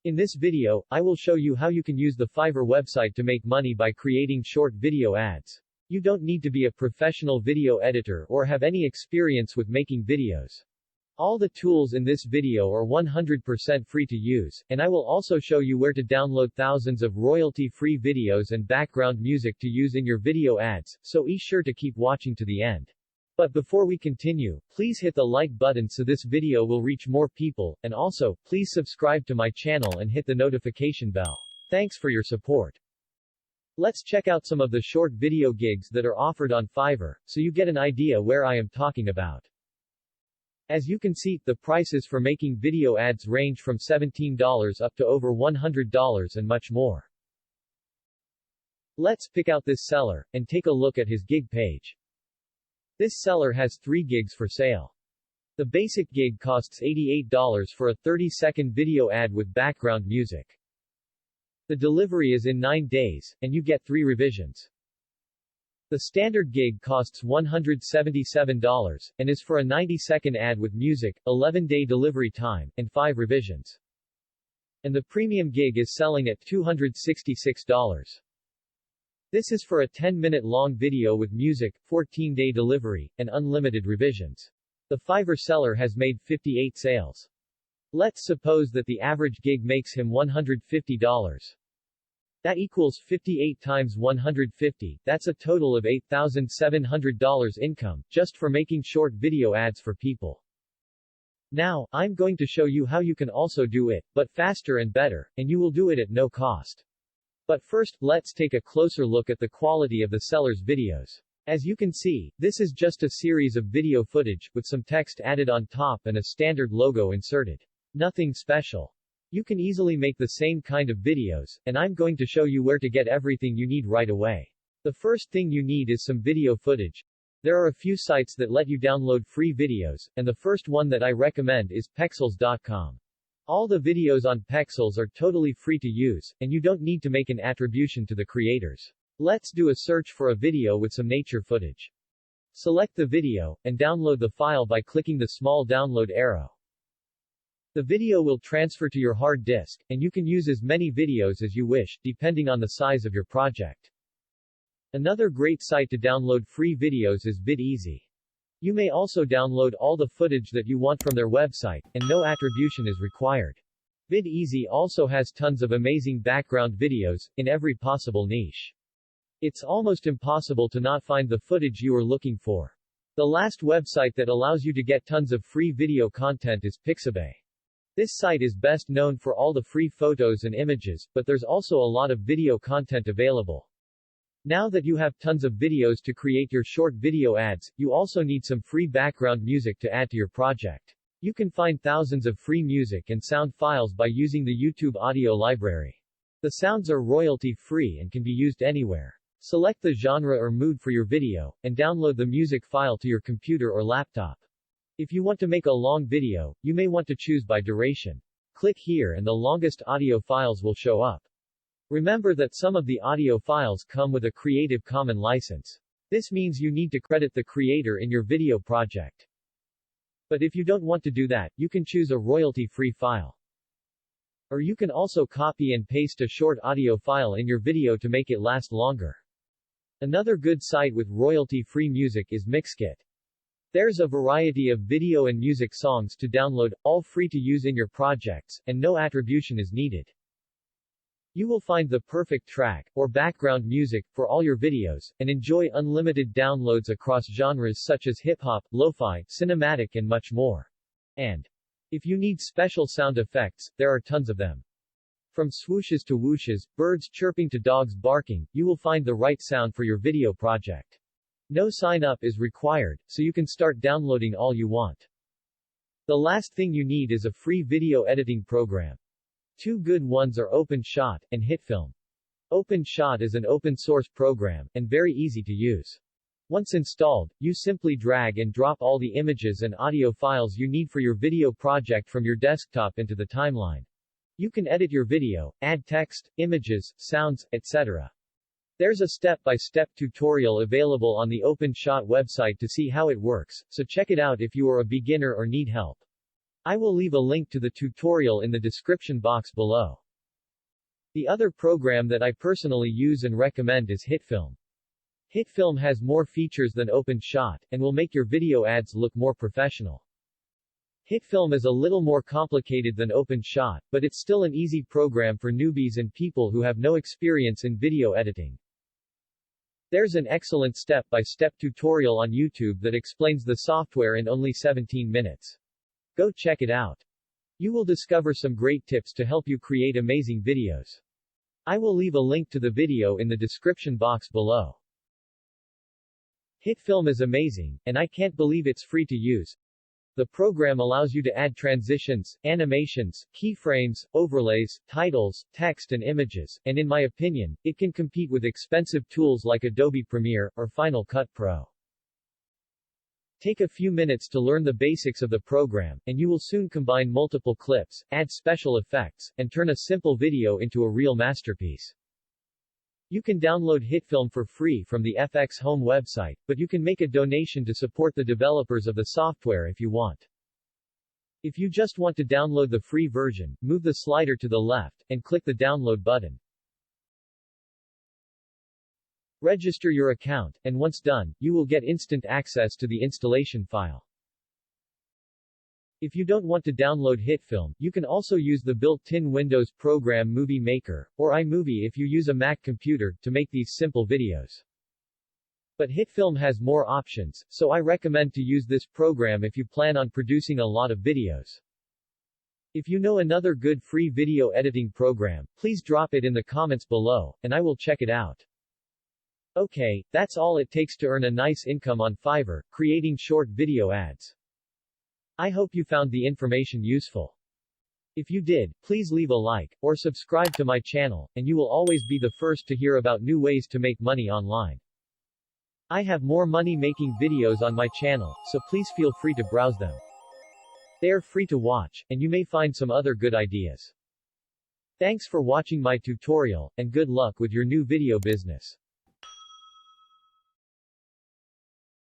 In this video, I will show you how you can use the Fiverr website to make money by creating short video ads. You don't need to be a professional video editor or have any experience with making videos. All the tools in this video are 100% free to use, and I will also show you where to download thousands of royalty-free videos and background music to use in your video ads, so be sure to keep watching to the end. But before we continue, please hit the like button so this video will reach more people, and also, please subscribe to my channel and hit the notification bell. Thanks for your support. Let's check out some of the short video gigs that are offered on Fiverr, so you get an idea where I am talking about. As you can see, the prices for making video ads range from $17 up to over $100 and much more. Let's pick out this seller, and take a look at his gig page. This seller has 3 gigs for sale. The basic gig costs $88 for a 30-second video ad with background music. The delivery is in 9 days, and you get 3 revisions. The standard gig costs $177, and is for a 90-second ad with music, 11-day delivery time, and 5 revisions. And the premium gig is selling at $266. This is for a 10-minute long video with music, 14-day delivery, and unlimited revisions. The Fiverr seller has made 58 sales. Let's suppose that the average gig makes him $150. That equals 58 times 150, that's a total of $8,700 income, just for making short video ads for people. Now, I'm going to show you how you can also do it, but faster and better, and you will do it at no cost. But first, let's take a closer look at the quality of the seller's videos. As you can see, this is just a series of video footage, with some text added on top and a standard logo inserted. Nothing special. You can easily make the same kind of videos, and I'm going to show you where to get everything you need right away. The first thing you need is some video footage. There are a few sites that let you download free videos, and the first one that I recommend is Pexels.com. All the videos on Pexels are totally free to use, and you don't need to make an attribution to the creators. Let's do a search for a video with some nature footage. Select the video, and download the file by clicking the small download arrow. The video will transfer to your hard disk, and you can use as many videos as you wish, depending on the size of your project. Another great site to download free videos is VidEasy. You may also download all the footage that you want from their website, and no attribution is required. VidEasy also has tons of amazing background videos, in every possible niche. It's almost impossible to not find the footage you are looking for. The last website that allows you to get tons of free video content is Pixabay. This site is best known for all the free photos and images, but there's also a lot of video content available. Now that you have tons of videos to create your short video ads, you also need some free background music to add to your project. You can find thousands of free music and sound files by using the YouTube audio library. The sounds are royalty-free and can be used anywhere. Select the genre or mood for your video, and download the music file to your computer or laptop. If you want to make a long video, you may want to choose by duration. Click here and the longest audio files will show up. Remember that some of the audio files come with a Creative Commons license. This means you need to credit the creator in your video project. But if you don't want to do that, you can choose a royalty-free file. Or you can also copy and paste a short audio file in your video to make it last longer. Another good site with royalty-free music is Mixkit. There's a variety of video and music songs to download, all free to use in your projects, and no attribution is needed. You will find the perfect track, or background music, for all your videos, and enjoy unlimited downloads across genres such as hip-hop, lo-fi, cinematic and much more. And if you need special sound effects, there are tons of them. From swooshes to whooshes, birds chirping to dogs barking, you will find the right sound for your video project. No sign-up is required, so you can start downloading all you want. The last thing you need is a free video editing program. 2 good ones are OpenShot and Hitfilm. OpenShot is an open-source program, and very easy to use. Once installed, you simply drag and drop all the images and audio files you need for your video project from your desktop into the timeline. You can edit your video, add text, images, sounds, etc. There's a step-by-step tutorial available on the OpenShot website to see how it works, so check it out if you are a beginner or need help. I will leave a link to the tutorial in the description box below. The other program that I personally use and recommend is Hitfilm. Hitfilm has more features than OpenShot, and will make your video ads look more professional. Hitfilm is a little more complicated than OpenShot, but it's still an easy program for newbies and people who have no experience in video editing. There's an excellent step-by-step tutorial on YouTube that explains the software in only 17 minutes. Go check it out. You will discover some great tips to help you create amazing videos. I will leave a link to the video in the description box below. Hitfilm is amazing, and I can't believe it's free to use. The program allows you to add transitions, animations, keyframes, overlays, titles, text and images, and in my opinion, it can compete with expensive tools like Adobe Premiere, or Final Cut Pro. Take a few minutes to learn the basics of the program, and you will soon combine multiple clips, add special effects, and turn a simple video into a real masterpiece. You can download Hitfilm for free from the FX Home website, but you can make a donation to support the developers of the software if you want. If you just want to download the free version, move the slider to the left, and click the download button. Register your account, and once done, you will get instant access to the installation file. If you don't want to download Hitfilm, you can also use the built-in Windows program Movie Maker, or iMovie if you use a Mac computer, to make these simple videos. But Hitfilm has more options, so I recommend to use this program if you plan on producing a lot of videos. If you know another good free video editing program, please drop it in the comments below, and I will check it out. Okay, that's all it takes to earn a nice income on Fiverr, creating short video ads. I hope you found the information useful. If you did, please leave a like, or subscribe to my channel, and you will always be the first to hear about new ways to make money online. I have more money-making videos on my channel, so please feel free to browse them. They are free to watch, and you may find some other good ideas. Thanks for watching my tutorial, and good luck with your new video business.